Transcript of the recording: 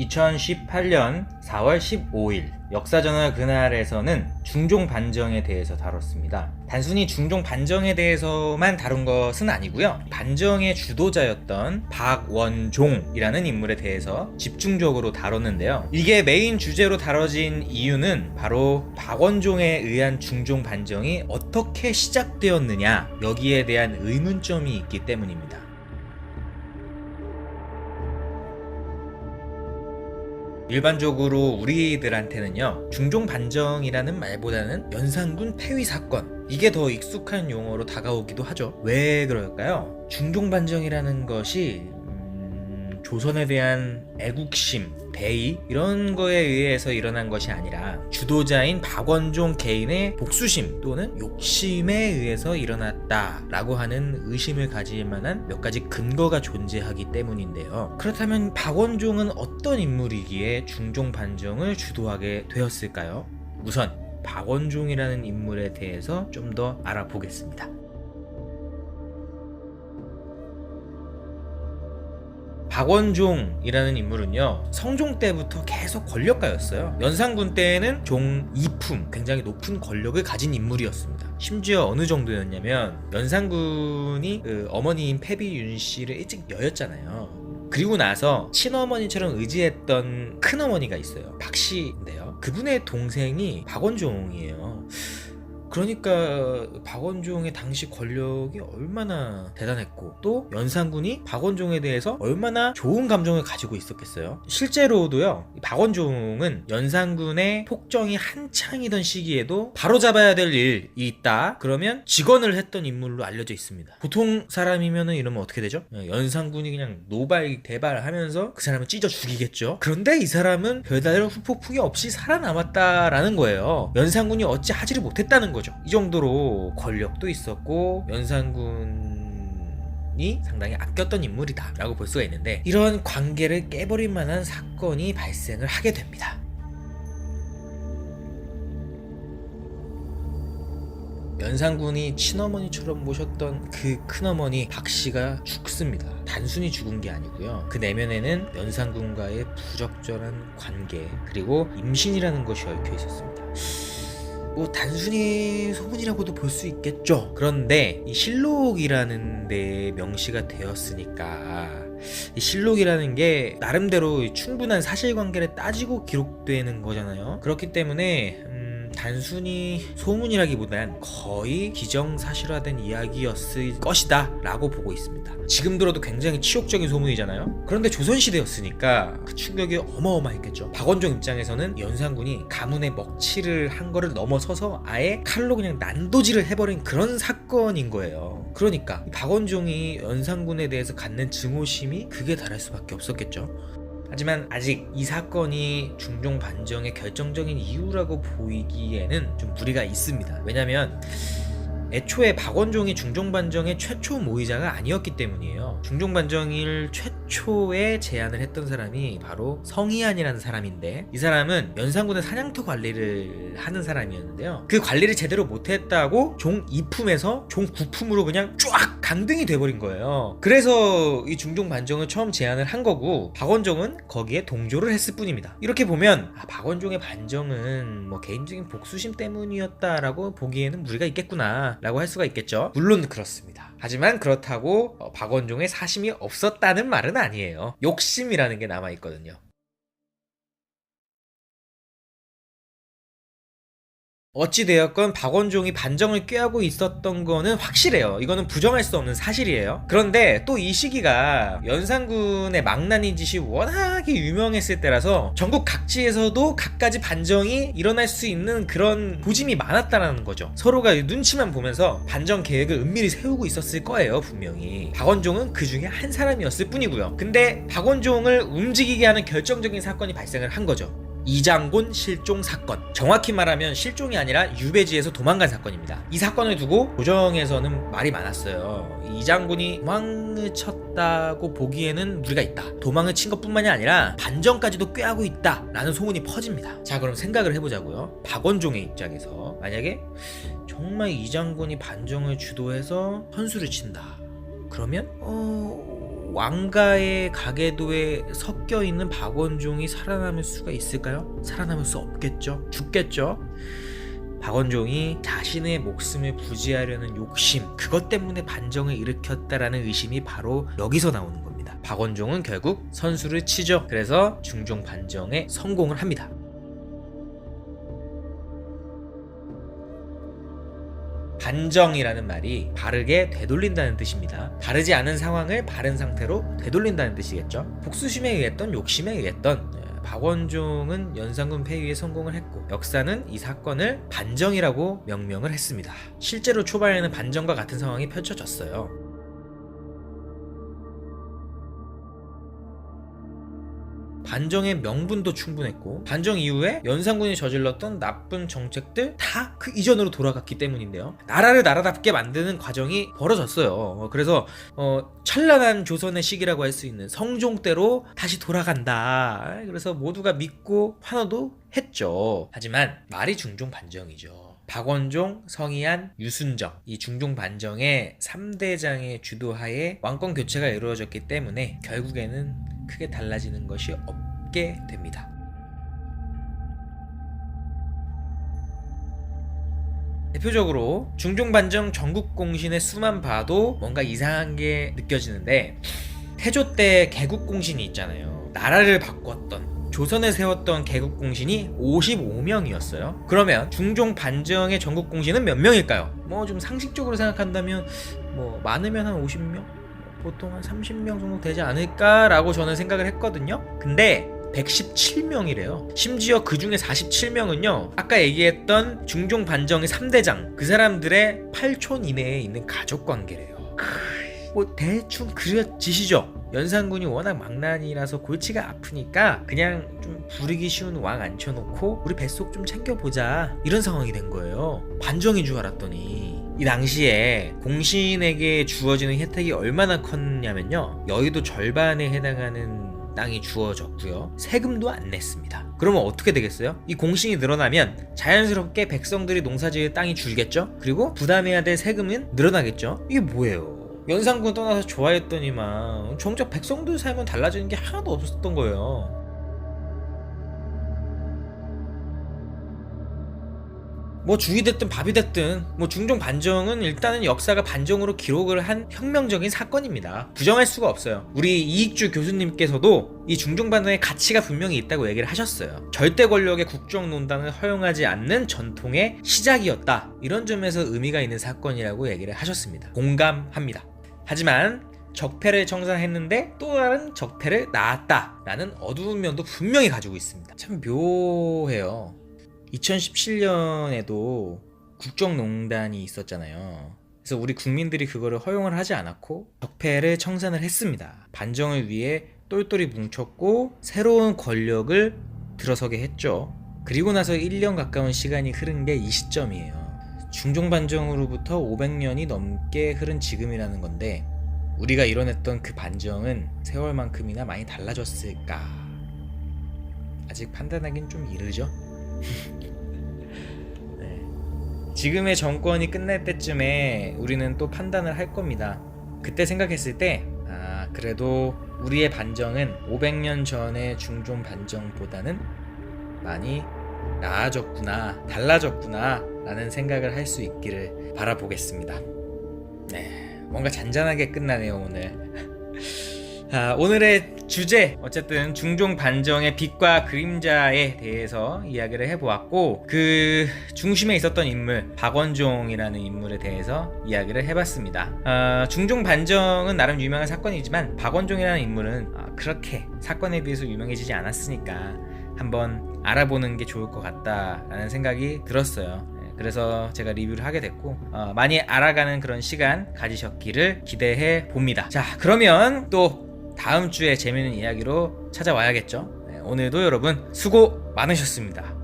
2018년 4월 15일 역사저널 그날에서는 중종 반정에 대해서 다뤘습니다. 단순히 중종 반정에 대해서만 다룬 것은 아니고요. 반정의 주도자였던 박원종이라는 인물에 대해서 집중적으로 다뤘는데요. 이게 메인 주제로 다뤄진 이유는 바로 박원종에 의한 중종 반정이 어떻게 시작되었느냐, 여기에 대한 의문점이 있기 때문입니다. 일반적으로 우리들한테는요, 중종 반정이라는 말보다는 연산군 폐위 사건, 이게 더 익숙한 용어로 다가오기도 하죠. 왜 그럴까요? 중종 반정이라는 것이 조선에 대한 애국심, 대의 이런 거에 의해서 일어난 것이 아니라 주도자인 박원종 개인의 복수심 또는 욕심에 의해서 일어났다라고 하는 의심을 가질 만한 몇 가지 근거가 존재하기 때문인데요. 그렇다면 박원종은 어떤 인물이기에 중종 반정을 주도하게 되었을까요? 우선 박원종이라는 인물에 대해서 좀 더 알아보겠습니다. 박원종이라는 인물은요, 성종 때부터 계속 권력가였어요. 연산군 때에는 종 이품, 굉장히 높은 권력을 가진 인물이었습니다. 심지어 어느 정도였냐면 연산군이 어머니인 패비윤 씨를 일찍 여였잖아요. 그리고 나서 친어머니처럼 의지했던 큰어머니가 있어요. 박씨인데요, 그분의 동생이 박원종이에요. 그러니까 박원종의 당시 권력이 얼마나 대단했고, 또 연산군이 박원종에 대해서 얼마나 좋은 감정을 가지고 있었겠어요. 실제로도요, 박원종은 연산군의 폭정이 한창이던 시기에도 바로잡아야 될 일이 있다 그러면 직언을 했던 인물로 알려져 있습니다. 보통 사람이면은 이러면 어떻게 되죠? 연산군이 그냥 노발대발 하면서 그 사람을 찢어 죽이겠죠. 그런데 이 사람은 별다른 후폭풍이 없이 살아남았다라는 거예요. 연산군이 어찌 하지를 못했다는 거죠. 이 정도로 권력도 있었고 연산군이 상당히 아꼈던 인물이다 라고 볼 수가 있는데, 이런 관계를 깨버릴 만한 사건이 발생을 하게 됩니다. 연산군이 친어머니처럼 모셨던 그 큰어머니 박씨가 죽습니다. 단순히 죽은 게 아니고요, 그 내면에는 연산군과의 부적절한 관계 그리고 임신이라는 것이 얽혀 있었습니다. 뭐 단순히 소문이라고도 볼 수 있겠죠. 그런데 이 실록이라는 데에 명시가 되었으니까, 이 실록이라는 게 나름대로 충분한 사실관계를 따지고 기록되는 거잖아요. 그렇기 때문에 단순히 소문이라기보단 거의 기정사실화된 이야기였을 것이다 라고 보고 있습니다. 지금 들어도 굉장히 치욕적인 소문이잖아요. 그런데 조선시대였으니까 그 충격이 어마어마했겠죠. 박원종 입장에서는 연산군이 가문의 먹칠을 한 거를 넘어서서 아예 칼로 그냥 난도질을 해버린 그런 사건인 거예요. 그러니까 박원종이 연산군에 대해서 갖는 증오심이 극에 달할 수밖에 없었겠죠. 하지만 아직 이 사건이 중종 반정의 결정적인 이유라고 보이기에는 좀 무리가 있습니다. 왜냐면 애초에 박원종이 중종 반정의 최초 모의자가 아니었기 때문이에요. 중종 반정을 최초에 제안을 했던 사람이 바로 성희안이라는 사람인데, 이 사람은 연산군의 사냥터 관리를 하는 사람이었는데요, 그 관리를 제대로 못했다고 종 2품에서 종 9품으로 그냥 쫙 강등이 돼버린 거예요. 그래서 이 중종 반정을 처음 제안을 한 거고, 박원종은 거기에 동조를 했을 뿐입니다. 이렇게 보면 박원종의 반정은 뭐 개인적인 복수심 때문이었다라고 보기에는 무리가 있겠구나 라고 할 수가 있겠죠. 물론 그렇습니다. 하지만 그렇다고 박원종의 사심이 없었다는 말은 아니에요. 욕심이라는 게 남아있거든요. 어찌되었건 박원종이 반정을 꾀하고 있었던 거는 확실해요. 이거는 부정할 수 없는 사실이에요. 그런데 또 이 시기가 연산군의 망나니 짓이 워낙에 유명했을 때라서 전국 각지에서도 갖가지 반정이 일어날 수 있는 그런 조짐이 많았다는 거죠. 서로가 눈치만 보면서 반정 계획을 은밀히 세우고 있었을 거예요. 분명히 박원종은 그 중에 한 사람이었을 뿐이고요. 근데 박원종을 움직이게 하는 결정적인 사건이 발생을 한 거죠. 이장곤 실종 사건. 정확히 말하면 실종이 아니라 유배지에서 도망간 사건입니다. 이 사건을 두고 조정에서는 말이 많았어요. 이장곤이 도망을 쳤다고 보기에는 무리가 있다. 도망을 친 것뿐만이 아니라 반정까지도 꾀하고 있다 라는 소문이 퍼집니다. 자, 그럼 생각을 해보자고요. 박원종의 입장에서 만약에 정말 이장곤이 반정을 주도해서 선수를 친다, 그러면 왕가의 가계도에 섞여 있는 박원종이 살아남을 수가 있을까요? 살아남을 수 없겠죠. 죽겠죠. 박원종이 자신의 목숨을 부지하려는 욕심, 그것 때문에 반정을 일으켰다라는 의심이 바로 여기서 나오는 겁니다. 박원종은 결국 선수를 치죠. 그래서 중종 반정에 성공을 합니다. 반정이라는 말이 바르게 되돌린다는 뜻입니다. 바르지 않은 상황을 바른 상태로 되돌린다는 뜻이겠죠. 복수심에 의했던 욕심에 의했던 박원종은 연산군 폐위에 성공을 했고, 역사는 이 사건을 반정이라고 명명을 했습니다. 실제로 초반에는 반정과 같은 상황이 펼쳐졌어요. 반정의 명분도 충분했고, 반정 이후에 연산군이 저질렀던 나쁜 정책들 다 그 이전으로 돌아갔기 때문인데요. 나라를 나라답게 만드는 과정이 벌어졌어요. 그래서 찬란한 조선의 시기라고 할 수 있는 성종대로 다시 돌아간다. 그래서 모두가 믿고 환호도 했죠. 하지만 말이 중종 반정이죠. 박원종, 성희안, 유순정, 이 중종 반정의 3대장의 주도하에 왕권 교체가 이루어졌기 때문에 결국에는 크게 달라지는 것이 없게 됩니다. 대표적으로 중종 반정 전국공신의 수만 봐도 뭔가 이상한 게 느껴지는데, 태조 때 개국공신이 있잖아요. 나라를 바꿨던, 조선을 세웠던 개국공신이 55명이었어요. 그러면 중종 반정의 전국공신은 몇 명일까요? 좀 상식적으로 생각한다면 많으면 한 50명? 보통 한 30명 정도 되지 않을까라고 저는 생각을 했거든요. 근데 117명이래요. 심지어 그 중에 47명은요, 아까 얘기했던 중종 반정의 3대장, 그 사람들의 8촌 이내에 있는 가족관계래요. 대충 그려지시죠? 연산군이 워낙 망나니라서 골치가 아프니까 그냥 좀 부르기 쉬운 왕 앉혀놓고 우리 뱃속 좀 챙겨보자, 이런 상황이 된 거예요. 반정인 줄 알았더니, 이 당시에 공신에게 주어지는 혜택이 얼마나 컸냐면요, 여의도 절반에 해당하는 땅이 주어졌고요, 세금도 안 냈습니다. 그러면 어떻게 되겠어요? 이 공신이 늘어나면 자연스럽게 백성들이 농사지을 땅이 줄겠죠? 그리고 부담해야 될 세금은 늘어나겠죠? 이게 뭐예요? 연산군 떠나서 좋아했더니만 정작 백성들 살면 달라지는 게 하나도 없었던 거예요. 죽이 됐든 밥이 됐든 중종 반정은 일단은 역사가 반정으로 기록을 한 혁명적인 사건입니다. 부정할 수가 없어요. 우리 이익주 교수님께서도 이 중종 반정의 가치가 분명히 있다고 얘기를 하셨어요. 절대 권력의 국정농단을 허용하지 않는 전통의 시작이었다, 이런 점에서 의미가 있는 사건이라고 얘기를 하셨습니다. 공감합니다. 하지만 적폐를 청산했는데 또 다른 적폐를 낳았다라는 어두운 면도 분명히 가지고 있습니다. 참 묘해요. 2017년에도 국정농단이 있었잖아요. 그래서 우리 국민들이 그거를 허용을 하지 않았고 적폐를 청산을 했습니다. 반정을 위해 똘똘이 뭉쳤고 새로운 권력을 들어서게 했죠. 그리고 나서 1년 가까운 시간이 흐른 게 이 시점이에요. 중종 반정으로부터 500년이 넘게 흐른 지금이라는 건데, 우리가 이뤄냈던 그 반정은 세월만큼이나 많이 달라졌을까? 아직 판단하긴 좀 이르죠? 네. 지금의 정권이 끝날 때쯤에 우리는 또 판단을 할 겁니다. 그때 생각했을 때 그래도 우리의 반정은 500년 전의 중종 반정보다는 많이 나아졌구나, 달라졌구나 라는 생각을 할 수 있기를 바라보겠습니다. 네, 뭔가 잔잔하게 끝나네요 오늘. 오늘의 주제, 어쨌든 중종 반정의 빛과 그림자에 대해서 이야기를 해보았고, 그 중심에 있었던 인물 박원종이라는 인물에 대해서 이야기를 해봤습니다. 중종 반정은 나름 유명한 사건이지만 박원종이라는 인물은 그렇게 사건에 비해서 유명해지지 않았으니까 한번 알아보는 게 좋을 것 같다라는 생각이 들었어요. 그래서 제가 리뷰를 하게 됐고, 많이 알아가는 그런 시간 가지셨기를 기대해 봅니다. 자, 그러면 또 다음 주에 재미있는 이야기로 찾아와야겠죠. 오늘도 여러분 수고 많으셨습니다.